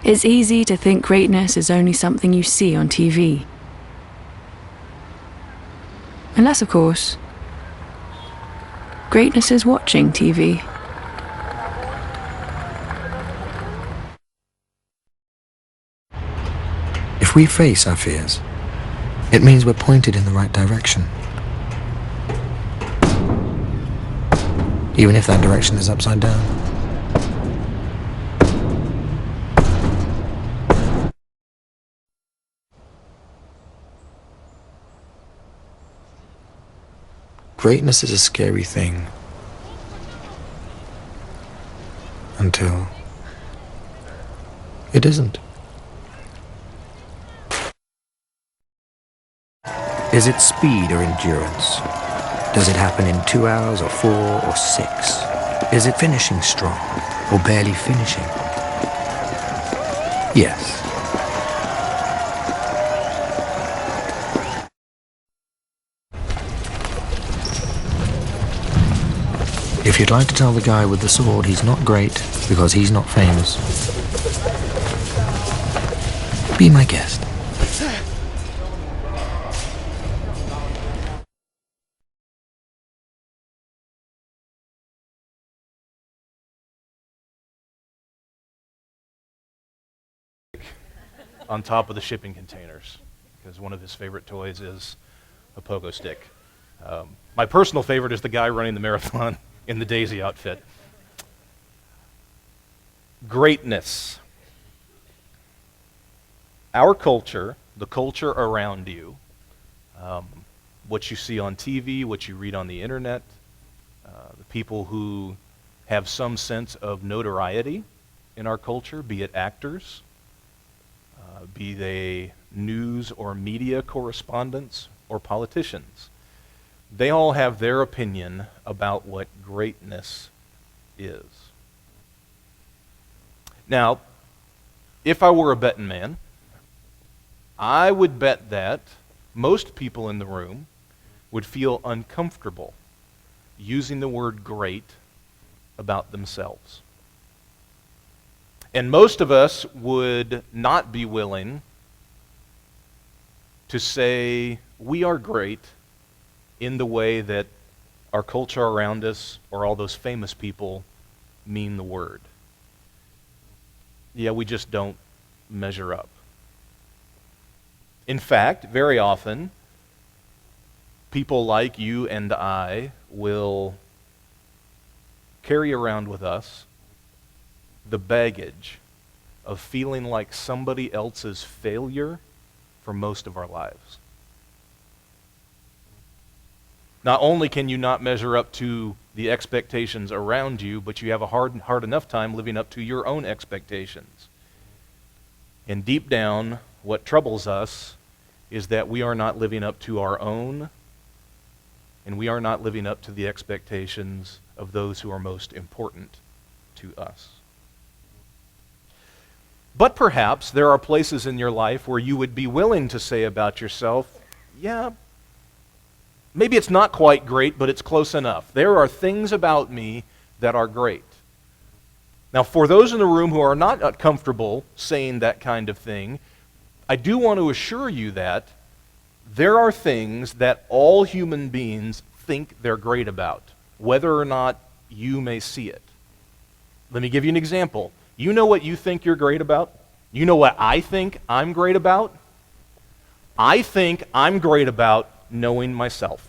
It's easy to think greatness is only something you see on TV. Unless, of course, greatness is watching TV. If we face our fears, it means we're pointed in the right direction. Even if that direction is upside down. Greatness is a scary thing. Until it isn't. Is it speed or endurance? Does it happen in 2 hours or 4 or 6? Is it finishing strong or barely finishing? Yes. If you'd like to tell the guy with the sword he's not great because he's not famous, be my guest. On top of the shipping containers, because one of his favorite toys is a pogo stick. My personal favorite is the guy running the marathon in the Daisy outfit. Greatness. Our culture, the culture around you, what you see on TV, what you read on the internet, the people who have some sense of notoriety in our culture, be it actors, be they news or media correspondents or politicians. They all have their opinion about what greatness is. Now, if I were a betting man, I would bet that most people in the room would feel uncomfortable using the word great about themselves. And most of us would not be willing to say we are great in the way that our culture around us or all those famous people mean the word. Yeah, we just don't measure up. In fact, very often, people like you and I will carry around with us the baggage of feeling like somebody else's failure for most of our lives. Not only can you not measure up to the expectations around you, but you have a hard enough time living up to your own expectations. And deep down, what troubles us is that we are not living up to our own, and we are not living up to the expectations of those who are most important to us. But perhaps there are places in your life where you would be willing to say about yourself, yeah, maybe it's not quite great, but it's close enough. There are things about me that are great. Now, for those in the room who are not comfortable saying that kind of thing, I do want to assure you that there are things that all human beings think they're great about, whether or not you may see it. Let me give you an example. You know what you think you're great about? You know what I think I'm great about? I think I'm great about knowing myself.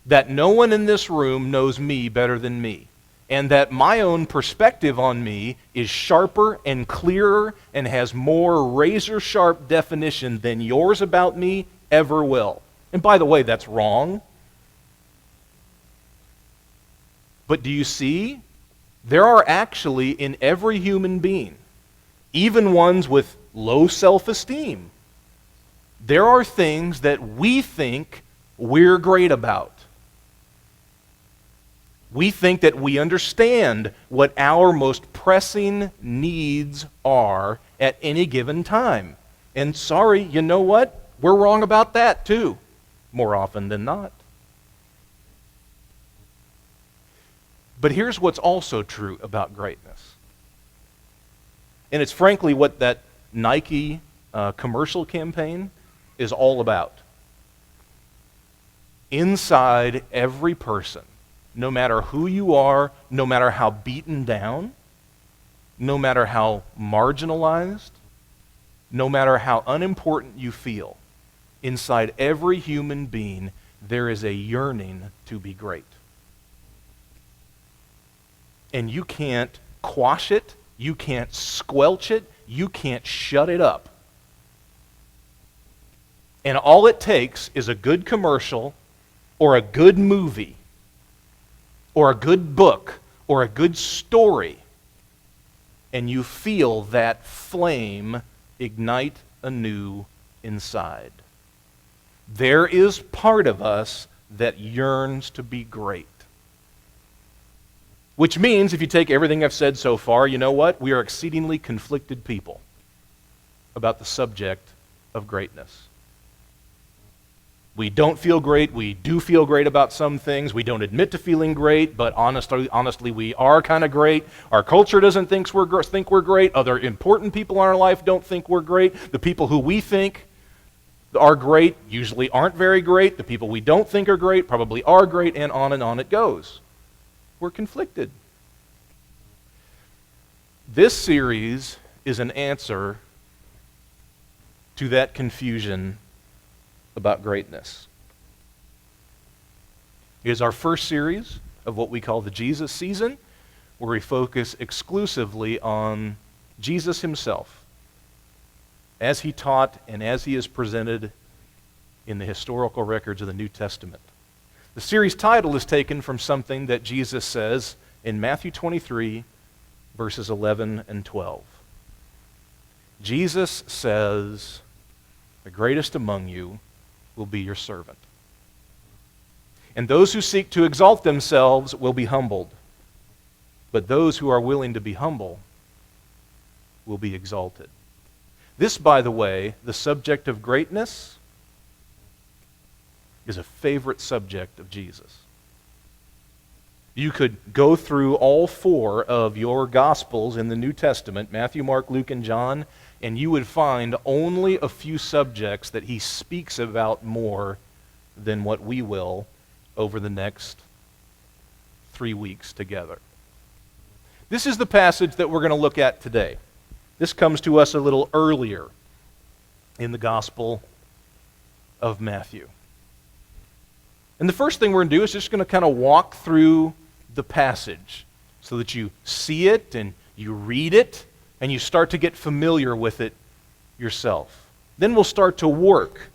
That no one in this room knows me better than me. And that my own perspective on me is sharper and clearer and has more razor-sharp definition than yours about me ever will. And by the way, that's wrong. But do you see? There are actually in every human being, even ones with low self-esteem, there are things that we think we're great about. We think that we understand what our most pressing needs are at any given time. And sorry, you know what? We're wrong about that too, more often than not. But here's what's also true about greatness. And it's frankly what that Nike commercial campaign is all about. Inside every person, no matter who you are, no matter how beaten down, no matter how marginalized, no matter how unimportant you feel, inside every human being, there is a yearning to be great. And you can't quash it, you can't squelch it, you can't shut it up. And all it takes is a good commercial, or a good movie, or a good book, or a good story, and you feel that flame ignite anew inside. There is part of us that yearns to be great. Which means, if you take everything I've said so far, you know what? We are exceedingly conflicted people about the subject of greatness. We don't feel great. We do feel great about some things. We don't admit to feeling great, but honestly, we are kind of great. Our culture doesn't think we're great. Other important people in our life don't think we're great. The people who we think are great usually aren't very great. The people we don't think are great probably are great, and on it goes. We're conflicted. This series is an answer to that confusion about greatness. It is our first series of what we call the Jesus season, where we focus exclusively on Jesus himself, as he taught and as he is presented in the historical records of the New Testament. The series title is taken from something that Jesus says in Matthew 23, verses 11 and 12. Jesus says, "The greatest among you will be your servant. And those who seek to exalt themselves will be humbled, but those who are willing to be humble will be exalted." This, by the way, the subject of greatness, is a favorite subject of Jesus. You could go through all four of your Gospels in the New Testament, Matthew, Mark, Luke, and John, and you would find only a few subjects that he speaks about more than what we will over the next 3 weeks together. This is the passage that we're going to look at today. This comes to us a little earlier in the Gospel of Matthew. And the first thing we're going to do is just going to kind of walk through the passage so that you see it and you read it and you start to get familiar with it yourself. Then we'll start to work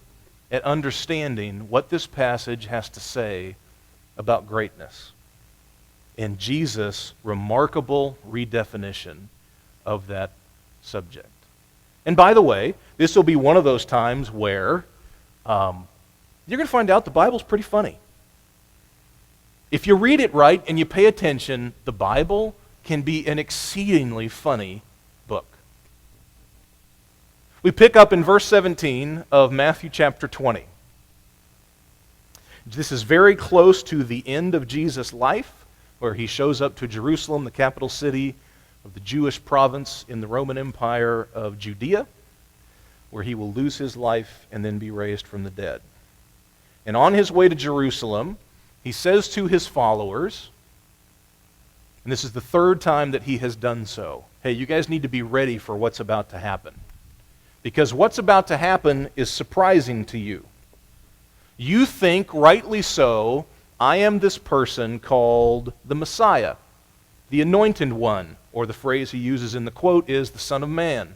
at understanding what this passage has to say about greatness and Jesus' remarkable redefinition of that subject. And by the way, this will be one of those times where you're going to find out the Bible's pretty funny. If you read it right and you pay attention, the Bible can be an exceedingly funny book. We pick up in verse 17 of Matthew chapter 20. This is very close to the end of Jesus' life, where he shows up to Jerusalem, the capital city of the Jewish province in the Roman Empire of Judea, where he will lose his life and then be raised from the dead. And on his way to Jerusalem, he says to his followers, and this is the third time that he has done so, hey, you guys need to be ready for what's about to happen. Because what's about to happen is surprising to you. You think, rightly so, I am this person called the Messiah, the Anointed One, or the phrase he uses in the quote is the Son of Man.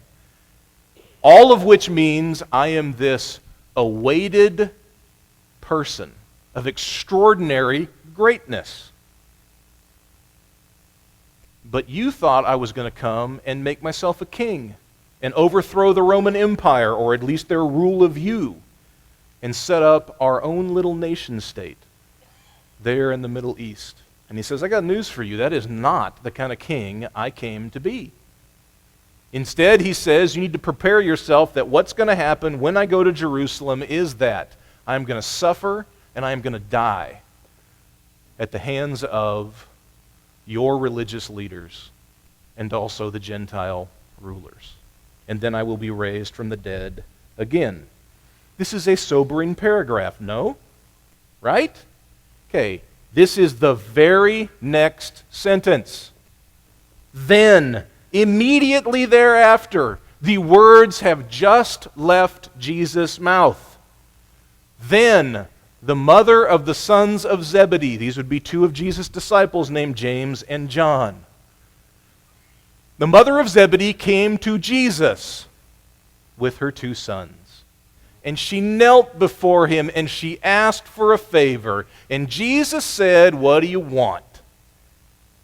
All of which means I am this awaited person of extraordinary greatness. But you thought I was going to come and make myself a king and overthrow the Roman Empire, or at least their rule of you, and set up our own little nation state there in the Middle East. And he says, I got news for you. That is not the kind of king I came to be. Instead, he says, you need to prepare yourself that what's going to happen when I go to Jerusalem is that I'm going to suffer and I'm going to die at the hands of your religious leaders and also the Gentile rulers. And then I will be raised from the dead again. This is a sobering paragraph, no? Right? Okay, this is the very next sentence. Then, immediately thereafter, the words have just left Jesus' mouth. Then, the mother of the sons of Zebedee, these would be two of Jesus' disciples named James and John. The mother of Zebedee came to Jesus with her two sons. And she knelt before him and she asked for a favor. And Jesus said, "What do you want?"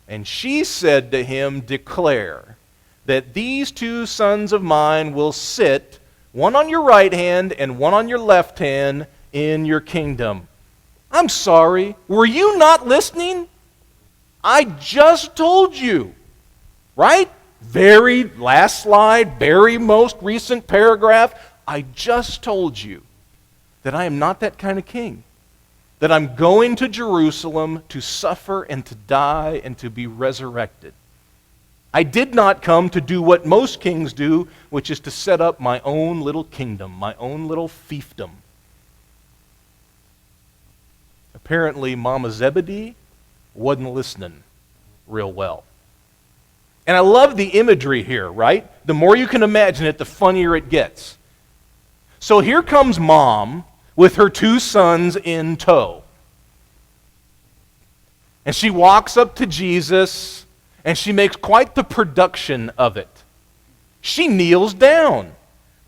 And she said to him, "Declare that these two sons of mine will sit, one on your right hand and one on your left hand, in your kingdom." I'm sorry, were you not listening? I just told you, right? Very last slide, very most recent paragraph. I just told you that I am not that kind of king. That I'm going to Jerusalem to suffer and to die and to be resurrected. I did not come to do what most kings do, which is to set up my own little kingdom, my own little fiefdom. Apparently, Mama Zebedee wasn't listening real well. And I love the imagery here, right? The more you can imagine it, the funnier it gets. So here comes Mom with her two sons in tow. And she walks up to Jesus, and she makes quite the production of it. She kneels down.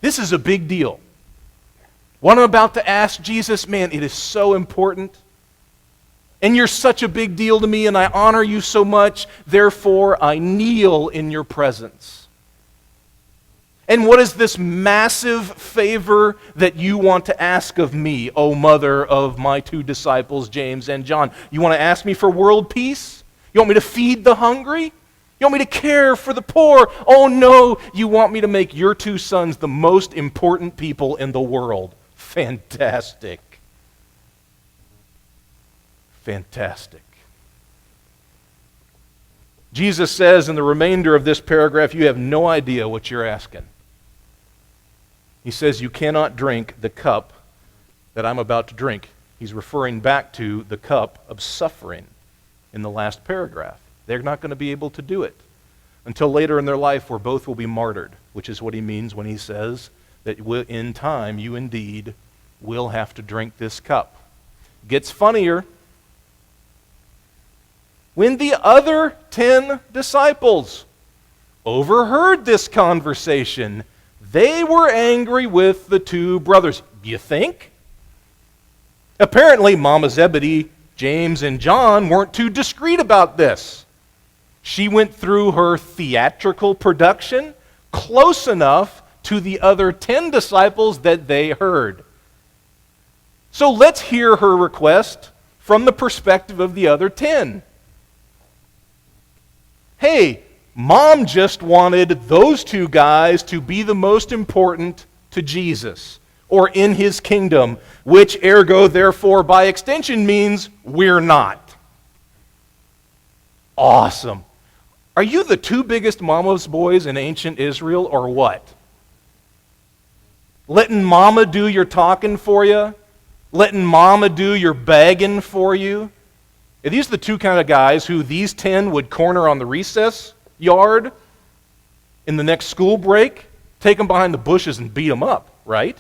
This is a big deal. What I'm about to ask Jesus, man, it is so important. And you're such a big deal to me, and I honor you so much. Therefore, I kneel in your presence. And what is this massive favor that you want to ask of me, O mother of my two disciples, James and John? You want to ask me for world peace? You want me to feed the hungry? You want me to care for the poor? Oh no, you want me to make your two sons the most important people in the world. Fantastic. Fantastic. Jesus says in the remainder of this paragraph, you have no idea what you're asking. He says, you cannot drink the cup that I'm about to drink. He's referring back to the cup of suffering in the last paragraph. They're not going to be able to do it until later in their life where both will be martyred, which is what he means when he says that in time you indeed will have to drink this cup. Gets funnier. When the other 10 disciples overheard this conversation, they were angry with the two brothers. You think? Apparently, Mama Zebedee, James, and John weren't too discreet about this. She went through her theatrical production close enough to the other 10 disciples that they heard. So let's hear her request from the perspective of the other 10. Hey, Mom just wanted those two guys to be the most important to Jesus or in his kingdom, which ergo, therefore, by extension means we're not. Awesome. Are you the two biggest mama's boys in ancient Israel or what? Letting mama do your talking for you? Letting mama do your begging for you? Are these the two kind of guys who these 10 would corner on the recess yard in the next school break, take them behind the bushes and beat them up, right?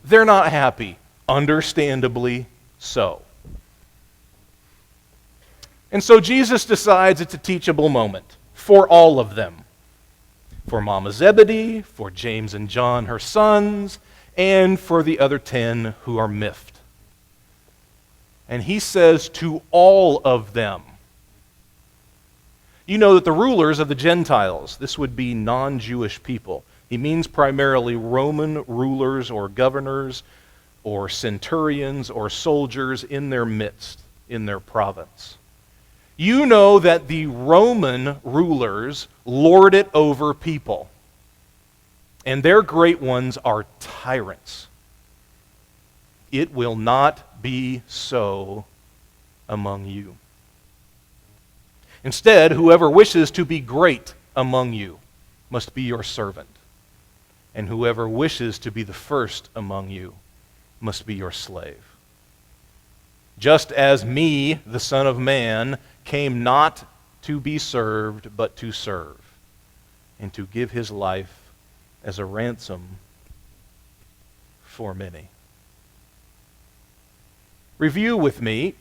They're not happy, understandably so. And so Jesus decides it's a teachable moment for all of them. For Mama Zebedee, for James and John, her sons, and for the other 10 who are miffed. And he says to all of them, you know that the rulers of the Gentiles, this would be non-Jewish people. He means primarily Roman rulers or governors or centurions or soldiers in their midst, in their province. You know that the Roman rulers lord it over people, and their great ones are tyrants. It will not be so among you. Instead, whoever wishes to be great among you must be your servant, and whoever wishes to be the first among you must be your slave. Just as me, the Son of Man, came not to be served, but to serve, and to give his life as a ransom for many. Review with me.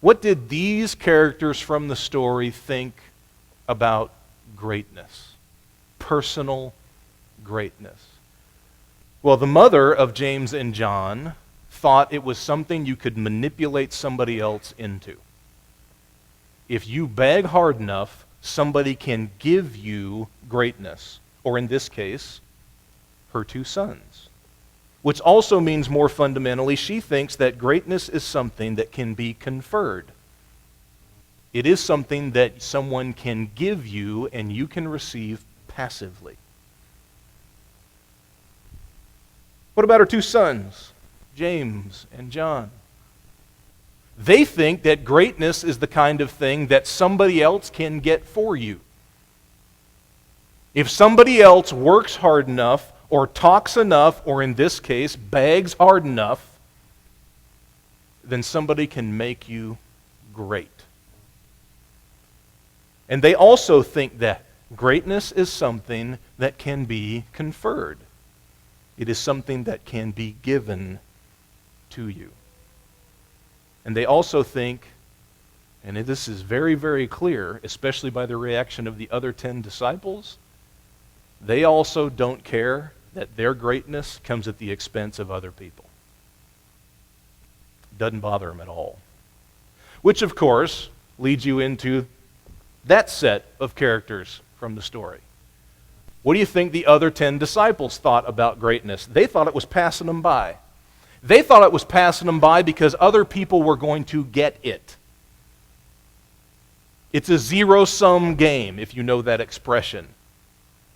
What did these characters from the story think about greatness? Personal greatness. Well, the mother of James and John thought it was something you could manipulate somebody else into. If you beg hard enough, somebody can give you greatness, or in this case, her two sons. Which also means more fundamentally, she thinks that greatness is something that can be conferred. It is something that someone can give you and you can receive passively. What about her two sons, James and John? They think that greatness is the kind of thing that somebody else can get for you. If somebody else works hard enough, or talks enough, or in this case, begs hard enough, then somebody can make you great. And they also think that greatness is something that can be conferred. It is something that can be given to you. And they also think, and this is very, very clear, especially by the reaction of the other 10 disciples, they also don't care that their greatness comes at the expense of other people. Doesn't bother them at all. Which, of course, leads you into that set of characters from the story. What do you think the other 10 disciples thought about greatness? They thought it was passing them by. They thought it was passing them by because other people were going to get it. It's a zero-sum game, if you know that expression.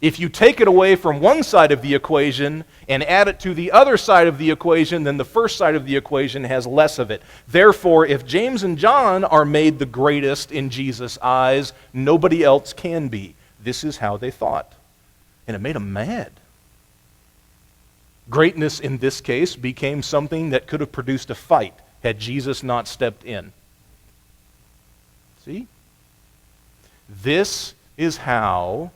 If you take it away from one side of the equation and add it to the other side of the equation, then the first side of the equation has less of it. Therefore, if James and John are made the greatest in Jesus' eyes, nobody else can be. This is how they thought. And it made them mad. Greatness in this case became something that could have produced a fight had Jesus not stepped in. See? This is how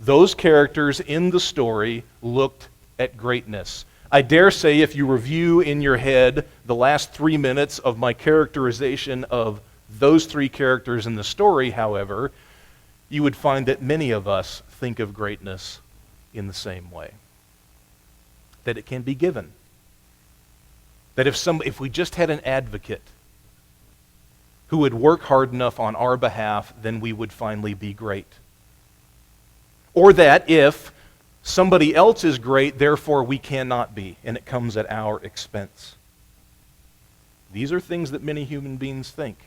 those characters in the story looked at greatness. I dare say if you review in your head the last 3 minutes of my characterization of those 3 characters in the story, however, you would find that many of us think of greatness in the same way. That it can be given. That if we just had an advocate who would work hard enough on our behalf, then we would finally be great. Or that if somebody else is great, therefore we cannot be, and it comes at our expense. These are things that many human beings think.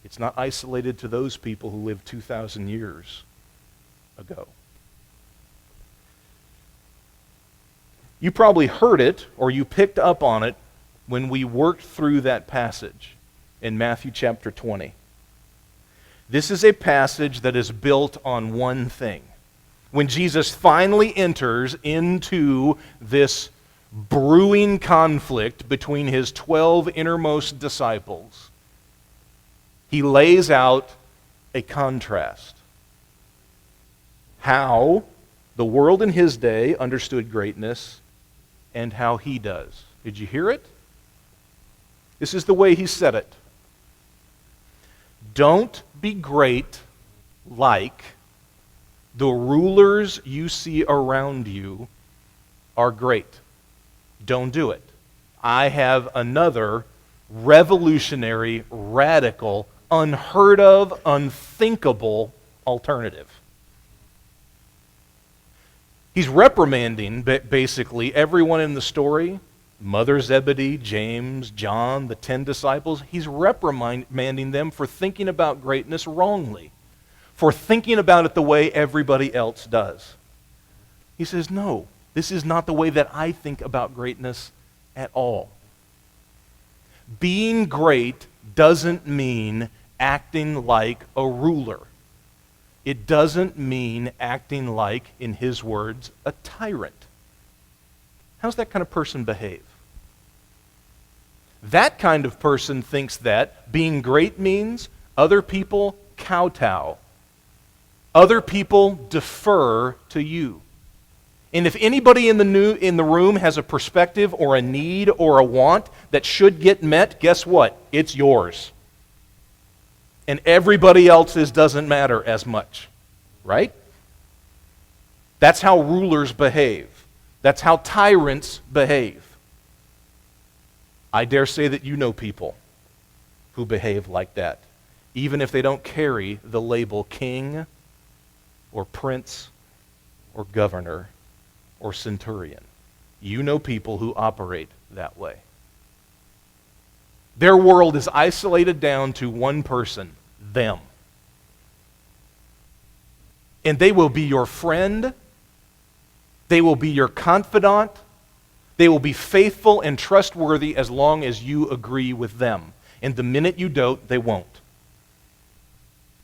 It's not isolated to those people who lived 2,000 years ago. You probably heard it, or you picked up on it, when we worked through that passage in Matthew chapter 20. This is a passage that is built on one thing. When Jesus finally enters into this brewing conflict between his 12 innermost disciples, he lays out a contrast. How the world in his day understood greatness and how he does. Did you hear it? This is the way he said it. Don't be great like the rulers you see around you are great. Don't do it. I have another revolutionary, radical, unheard of, unthinkable alternative. He's reprimanding basically everyone in the story, Mother Zebedee, James, John, the 10 disciples. He's reprimanding them for thinking about greatness wrongly, for thinking about it the way everybody else does. He says, no, this is not the way that I think about greatness at all. Being great doesn't mean acting like a ruler. It doesn't mean acting like, in his words, a tyrant. How's that kind of person behave? That kind of person thinks that being great means other people kowtow. Other people defer to you. And if anybody in the room has a perspective or a need or a want that should get met, guess what? It's yours. And everybody else's doesn't matter as much. Right? That's how rulers behave. That's how tyrants behave. I dare say that you know people who behave like that, even if they don't carry the label king or prince or governor or centurion. You know people who operate that way. Their world is isolated down to one person, them. And they will be your friend. They will be your confidant. They will be faithful and trustworthy as long as you agree with them. And the minute you don't, they won't.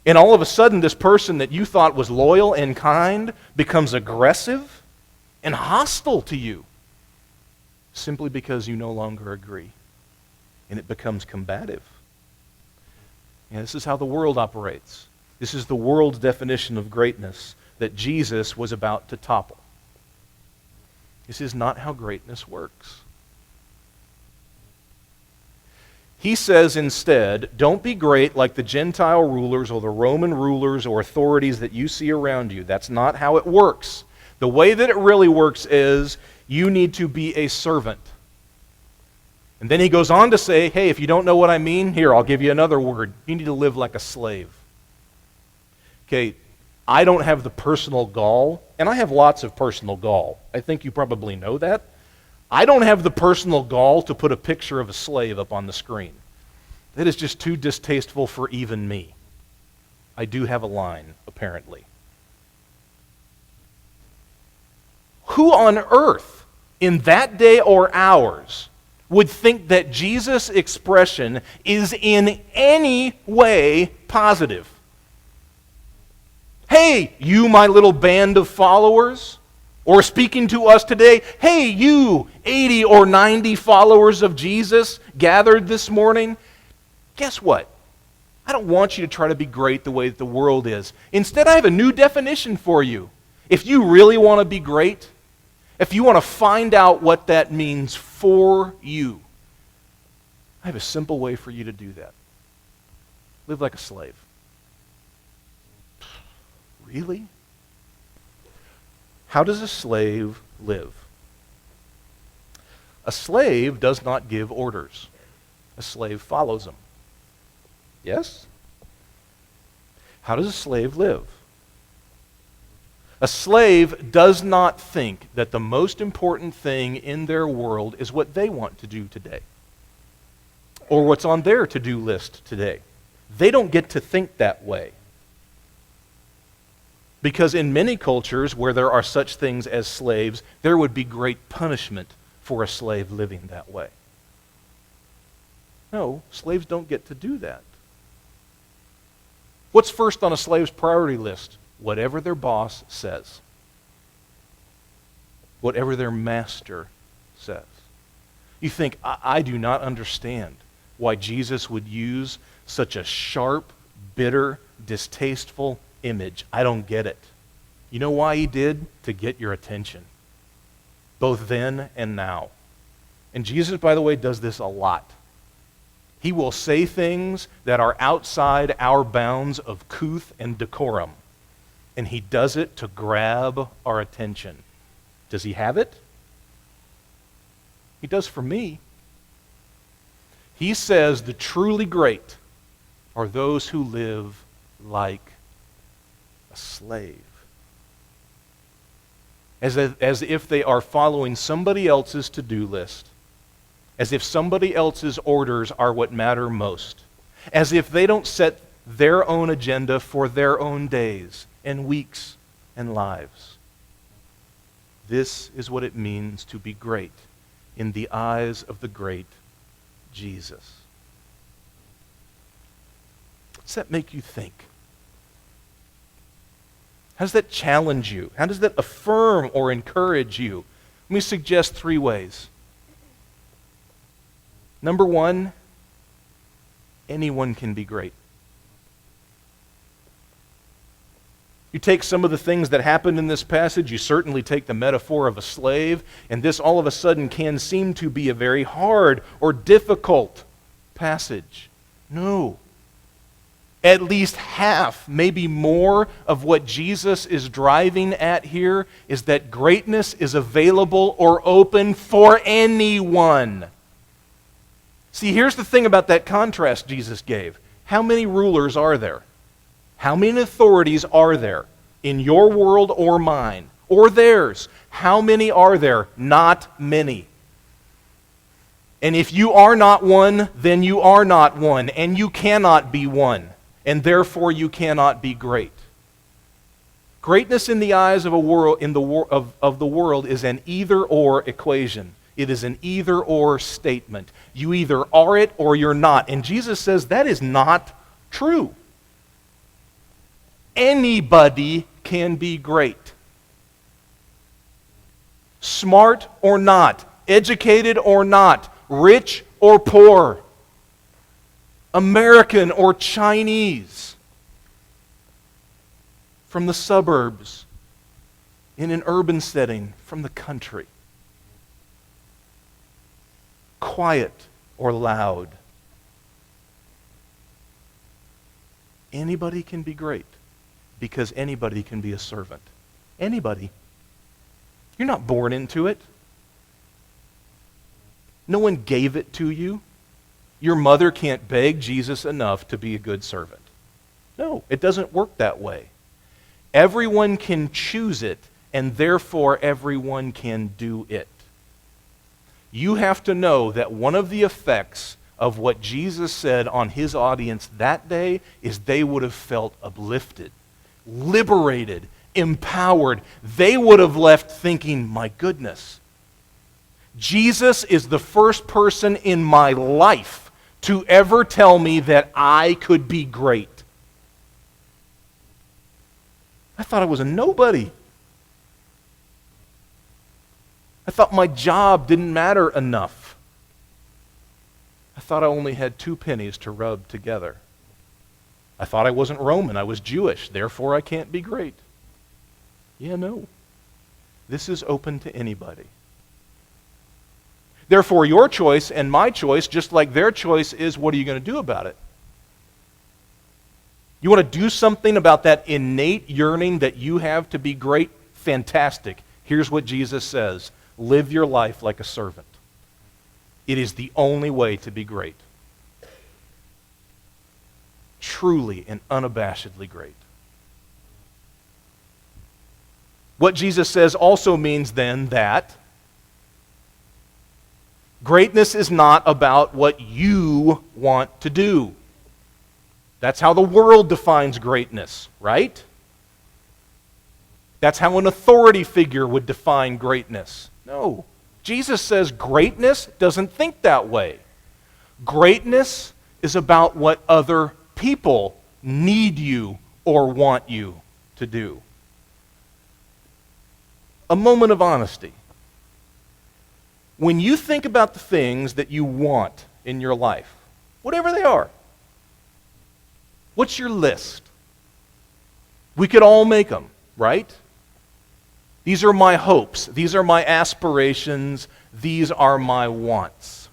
And all of a sudden, this person that you thought was loyal and kind becomes aggressive and hostile to you simply because you no longer agree. And it becomes combative. And this is how the world operates. This is the world's definition of greatness that Jesus was about to topple. This is not how greatness works. He says instead, don't be great like the Gentile rulers or the Roman rulers or authorities that you see around you. That's not how it works. The way that it really works is you need to be a servant. And then he goes on to say, hey, if you don't know what I mean, here, I'll give you another word. You need to live like a slave. Okay, I don't have the personal gall, and I have lots of personal gall. I think you probably know that. I don't have the personal gall to put a picture of a slave up on the screen. That is just too distasteful for even me. I do have a line, apparently. Who on earth, in that day or ours, would think that Jesus' expression is in any way positive? Hey, you, my little band of followers, or speaking to us today, hey, you 80 or 90 followers of Jesus gathered this morning, guess what? I don't want you to try to be great the way that the world is. Instead, I have a new definition for you. If you really want to be great, if you want to find out what that means for you, I have a simple way for you to do that. Live like a slave. Really? How does a slave live? A slave does not give orders. A slave follows them. Yes? How does a slave live? A slave does not think that the most important thing in their world is what they want to do today, or what's on their to-do list today. They don't get to think that way. Because in many cultures where there are such things as slaves, there would be great punishment for a slave living that way. No, slaves don't get to do that. What's first on a slave's priority list? Whatever their boss says. Whatever their master says. You think, I do not understand why Jesus would use such a sharp, bitter, distasteful image. I don't get it. You know why he did? To get your attention. Both then and now. And Jesus, by the way, does this a lot. He will say things that are outside our bounds of couth and decorum. And he does it to grab our attention. Does he have it? He does for me. He says the truly great are those who live like a slave. As if they are following somebody else's to-do list. As if somebody else's orders are what matter most. As if they don't set their own agenda for their own days and weeks and lives. This is what it means to be great in the eyes of the great Jesus. Does that make you think? How does that challenge you? How does that affirm or encourage you? Let me suggest 3 ways. Number 1, anyone can be great. You take some of the things that happened in this passage, you certainly take the metaphor of a slave, and this all of a sudden can seem to be a very hard or difficult passage. No. At least half, maybe more, of what Jesus is driving at here is that greatness is available or open for anyone. See, here's the thing about that contrast Jesus gave. How many rulers are there? How many authorities are there in your world or mine or theirs? How many are there? Not many. And if you are not one, then you are not one, and you cannot be one, and therefore you cannot be great. Greatness in the eyes of the world is an either-or equation. It is an either-or statement. You either are it or you're not. And Jesus says that is not true. Anybody can be great. Smart or not, educated or not, rich or poor, American or Chinese, from the suburbs, in an urban setting, from the country, quiet or loud. Anybody can be great because anybody can be a servant. Anybody. You're not born into it. No one gave it to you. Your mother can't beg Jesus enough to be a good servant. No, it doesn't work that way. Everyone can choose it, and therefore everyone can do it. You have to know that one of the effects of what Jesus said on his audience that day is they would have felt uplifted, liberated, empowered. They would have left thinking, my goodness, Jesus is the first person in my life to ever tell me that I could be great. I thought I was a nobody. I thought my job didn't matter enough. I thought I only had 2 pennies to rub together. I thought I wasn't Roman, I was Jewish, therefore I can't be great. Yeah, no. This is open to anybody. Therefore, your choice and my choice, just like their choice, is what are you going to do about it? You want to do something about that innate yearning that you have to be great? Fantastic. Here's what Jesus says. Live your life like a servant. It is the only way to be great. Truly and unabashedly great. What Jesus says also means then that greatness is not about what you want to do. That's how the world defines greatness, right? That's how an authority figure would define greatness. No. Jesus says greatness doesn't think that way. Greatness is about what other people need you or want you to do. A moment of honesty. When you think about the things that you want in your life, whatever they are, what's your list? We could all make them, right? These are my hopes. These are my aspirations. These are my wants.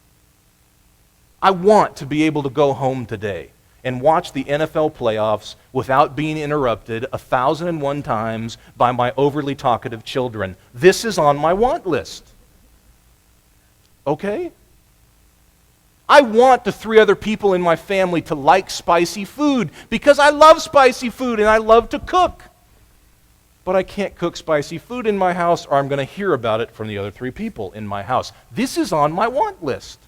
I want to be able to go home today and watch the NFL playoffs without being interrupted 1,001 times by my overly talkative children. This is on my want list. Okay? I want the 3 other people in my family to like spicy food because I love spicy food and I love to cook. But I can't cook spicy food in my house or I'm going to hear about it from the other 3 people in my house. This is on my want list.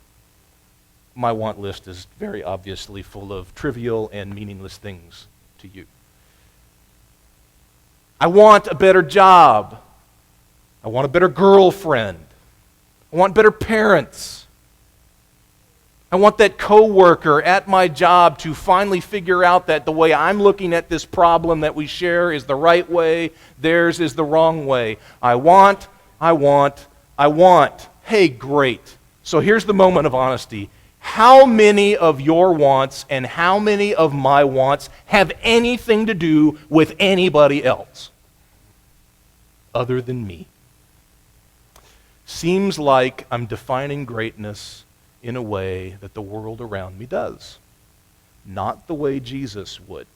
My want list is very obviously full of trivial and meaningless things to you. I want a better job. I want a better girlfriend. I want better parents. I want that coworker at my job to finally figure out that the way I'm looking at this problem that we share is the right way, theirs is the wrong way. I want. Hey, great. So here's the moment of honesty. How many of your wants and how many of my wants have anything to do with anybody else other than me? Seems like I'm defining greatness in a way that the world around me does, not the way Jesus would.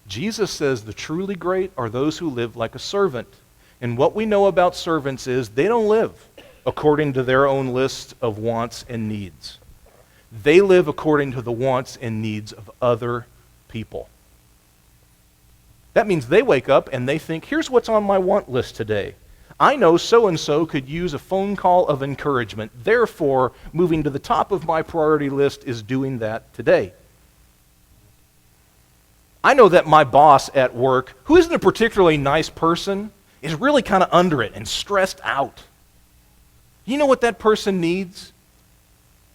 Jesus says the truly great are those who live like a servant. And what we know about servants is they don't live according to their own list of wants and needs. They live according to the wants and needs of other people. That means they wake up and they think, here's what's on my want list today. I know so-and-so could use a phone call of encouragement. Therefore, moving to the top of my priority list is doing that today. I know that my boss at work, who isn't a particularly nice person, is really kind of under it and stressed out. You know what that person needs?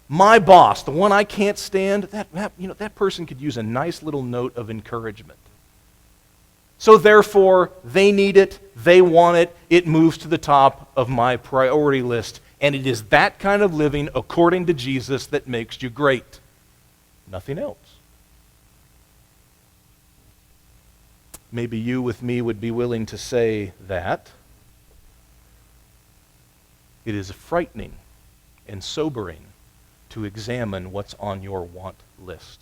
My boss, the one I can't stand, that person could use a nice little note of encouragement. So therefore, they need it, they want it, it moves to the top of my priority list. And it is that kind of living, according to Jesus, that makes you great. Nothing else. Maybe you with me would be willing to say that. It is frightening and sobering to examine what's on your want list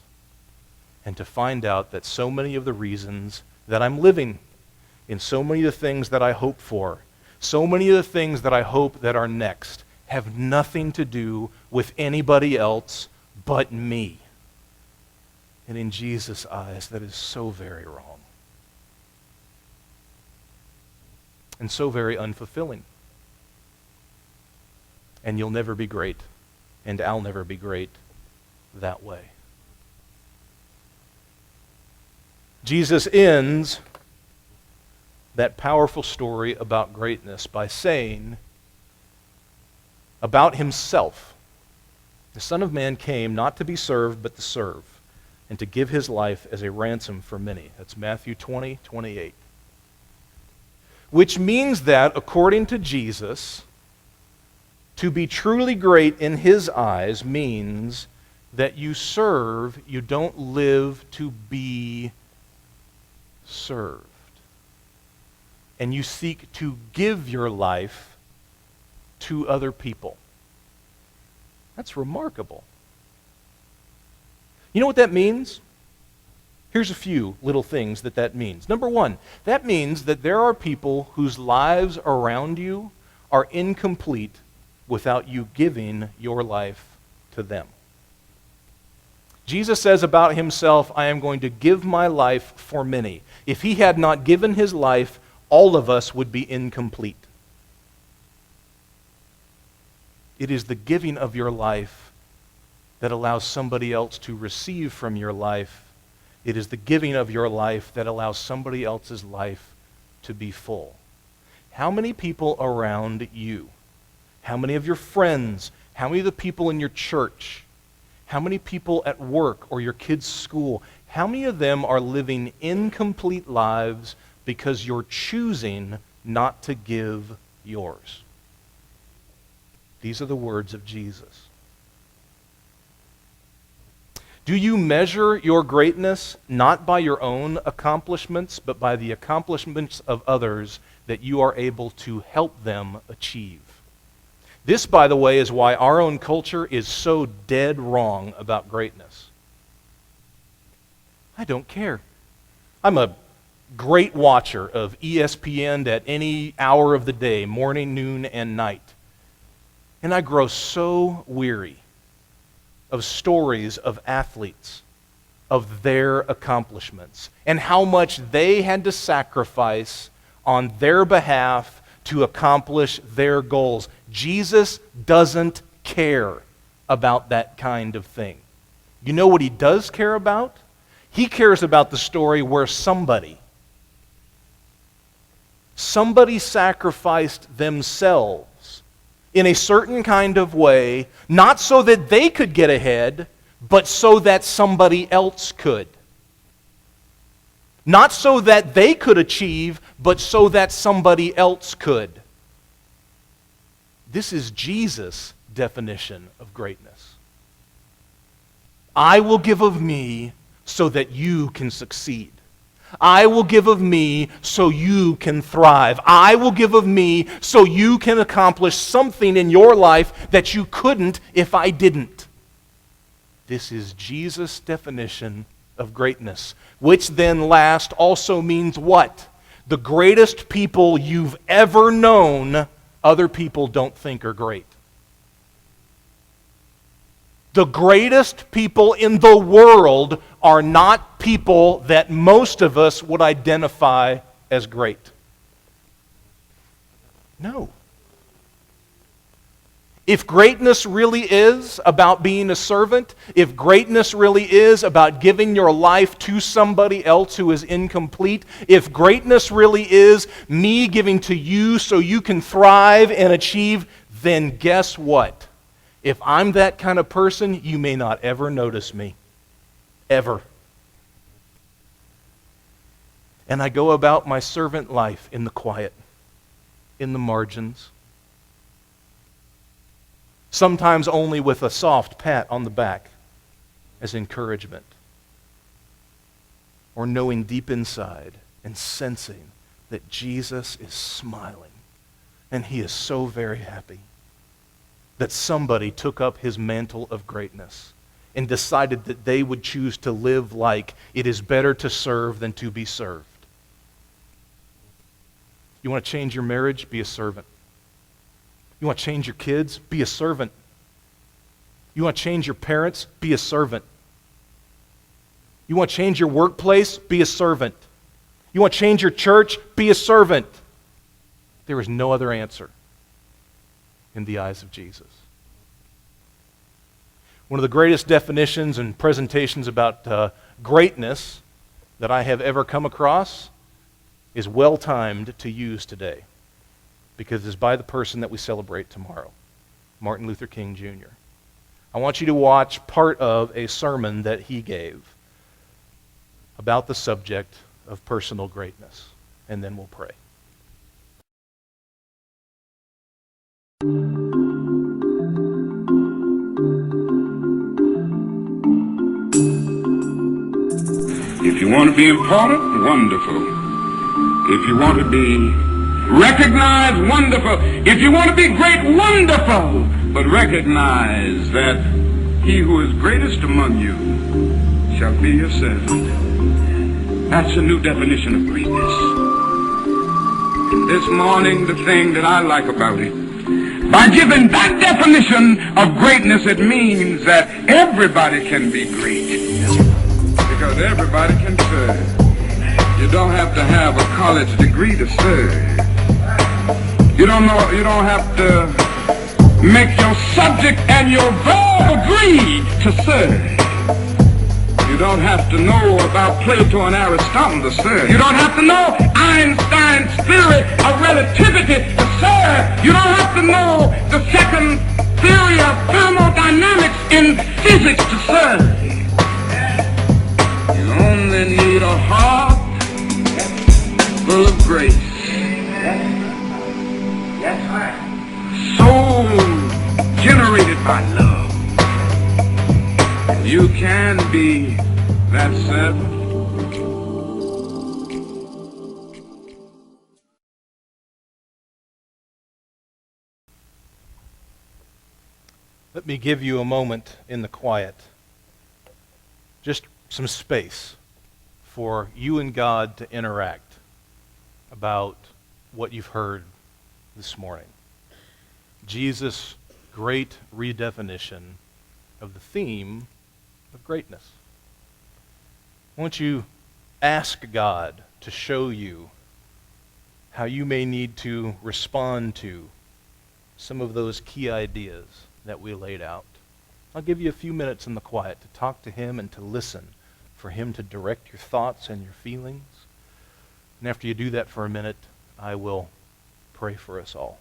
and to find out that so many of the reasons that I'm living in so many of the things that I hope for, so many of the things that I hope that are next, have nothing to do with anybody else but me. And in Jesus' eyes, that is so very wrong. And so very unfulfilling. And you'll never be great, and I'll never be great that way. Jesus ends that powerful story about greatness by saying about himself, the Son of Man came not to be served, but to serve, and to give his life as a ransom for many. That's Matthew 20:28. Which means that, according to Jesus, to be truly great in his eyes means that you serve, you don't live to be served. And you seek to give your life to other people. That's remarkable. You know what that means? Here's a few little things that means. Number one, that means that there are people whose lives around you are incomplete without you giving your life to them. Jesus says about himself, I am going to give my life for many. If he had not given his life, all of us would be incomplete. It is the giving of your life that allows somebody else to receive from your life. It is the giving of your life that allows somebody else's life to be full. How many people around you, how many of your friends, how many of the people in your church, how many people at work or your kids' school, how many of them are living incomplete lives because you're choosing not to give yours? These are the words of Jesus. Do you measure your greatness not by your own accomplishments, but by the accomplishments of others that you are able to help them achieve? This, by the way, is why our own culture is so dead wrong about greatness. I don't care. I'm a great watcher of ESPN at any hour of the day, morning, noon, and night. And I grow so weary of stories of athletes, of their accomplishments, and how much they had to sacrifice on their behalf to accomplish their goals. Jesus doesn't care about that kind of thing. You know what he does care about? He cares about the story where somebody sacrificed themselves in a certain kind of way, not so that they could get ahead, but so that somebody else could. Not so that they could achieve, but so that somebody else could. This is Jesus' definition of greatness. I will give of me so that you can succeed. I will give of me so you can thrive. I will give of me so you can accomplish something in your life that you couldn't if I didn't. This is Jesus' definition of greatness, which then last also means what? The greatest people you've ever known, other people don't think are great. The greatest people in the world are not people that most of us would identify as great. No. If greatness really is about being a servant, if greatness really is about giving your life to somebody else who is incomplete, if greatness really is me giving to you so you can thrive and achieve, then guess what? If I'm that kind of person, you may not ever notice me. Ever. And I go about my servant life in the quiet, in the margins. Sometimes only with a soft pat on the back as encouragement. Or knowing deep inside and sensing that Jesus is smiling and He is so very happy that somebody took up His mantle of greatness and decided that they would choose to live like it is better to serve than to be served. You want to change your marriage? Be a servant. You want to change your kids? Be a servant. You want to change your parents? Be a servant. You want to change your workplace? Be a servant. You want to change your church? Be a servant. There is no other answer in the eyes of Jesus. One of the greatest definitions and presentations about greatness that I have ever come across is well-timed to use today, because it's by the person that we celebrate tomorrow, Martin Luther King Jr. I want you to watch part of a sermon that he gave about the subject of personal greatness, and then we'll pray. If you want to be important, wonderful. If you want to be recognized, wonderful. If you want to be great, wonderful. But recognize that he who is greatest among you shall be your servant. That's a new definition of greatness. This morning, the thing that I like about it, by giving that definition of greatness, it means that everybody can be great. Because everybody can serve. You don't have to have a college degree to serve. You don't have to make your subject and your verb agree to serve. You don't have to know about Plato and Aristotle to serve. You don't have to know Einstein's theory of relativity to serve. You don't have to know the second theory of thermodynamics in physics to serve. You only need a heart full of grace. Soul generated by love. You can be that servant. Let me give you a moment in the quiet. Just some space for you and God to interact about what you've heard this morning. Jesus' great redefinition of the theme of greatness. Won't you ask God to show you how you may need to respond to some of those key ideas that we laid out? I'll give you a few minutes in the quiet to talk to Him and to listen for Him to direct your thoughts and your feelings. And after you do that for a minute, I will pray for us all.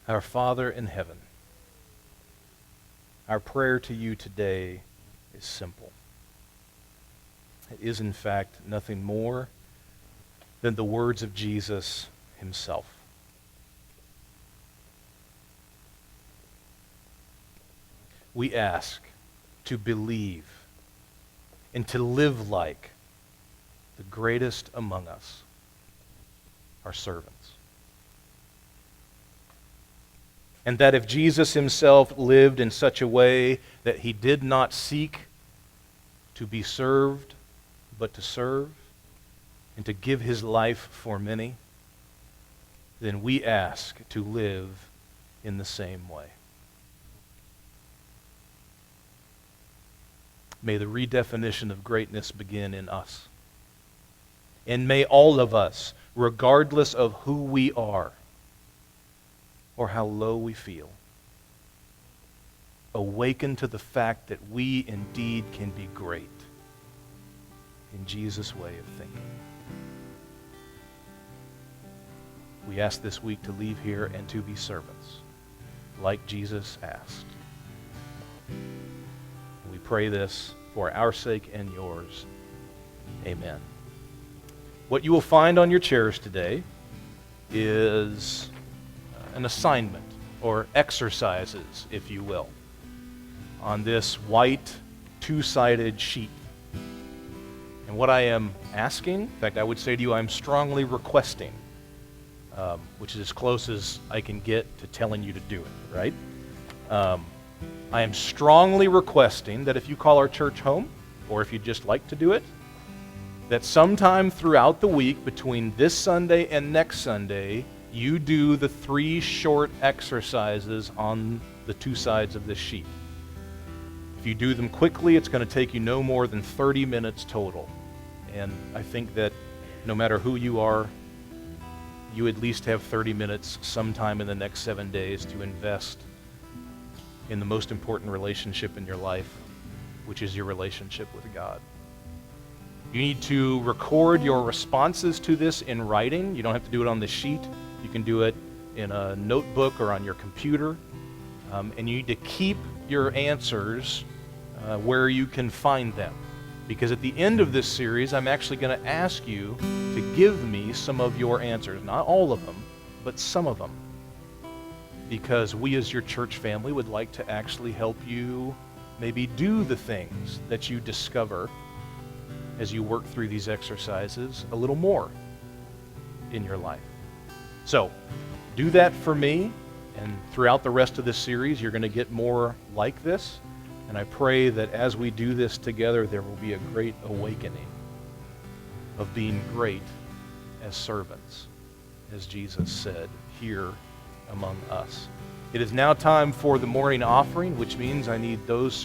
Our Father in heaven, our prayer to you today is simple. It is, in fact, nothing more than the words of Jesus himself. We ask to believe and to live like the greatest among us, our servants. And that if Jesus himself lived in such a way that he did not seek to be served, but to serve, and to give his life for many, then we ask to live in the same way. May the redefinition of greatness begin in us. And may all of us, regardless of who we are or how low we feel, awaken to the fact that we indeed can be great in Jesus' way of thinking. We ask this week to leave here and to be servants, like Jesus asked. We pray this for our sake and yours. Amen. What you will find on your chairs today is an assignment, or exercises, if you will, on this white two-sided sheet. And what I am asking, in fact, I would say to you, I'm strongly requesting, which is as close as I can get to telling you to do it, right? I am strongly requesting that if you call our church home, or if you'd just like to do it, that sometime throughout the week between this Sunday and next Sunday, you do the 3 short exercises on the 2 sides of this sheet. If you do them quickly, it's going to take you no more than 30 minutes total. And I think that no matter who you are, you at least have 30 minutes sometime in the next 7 days to invest in the most important relationship in your life, which is your relationship with God. You need to record your responses to this in writing. You don't have to do it on the sheet. You can do it in a notebook or on your computer. And you need to keep your answers where you can find them. Because at the end of this series, I'm actually going to ask you to give me some of your answers. Not all of them, but some of them. Because we as your church family would like to actually help you maybe do the things that you discover as you work through these exercises a little more in your life. So, do that for me, and throughout the rest of this series, you're going to get more like this. And I pray that as we do this together, there will be a great awakening of being great as servants, as Jesus said, here among us. It is now time for the morning offering, which means I need those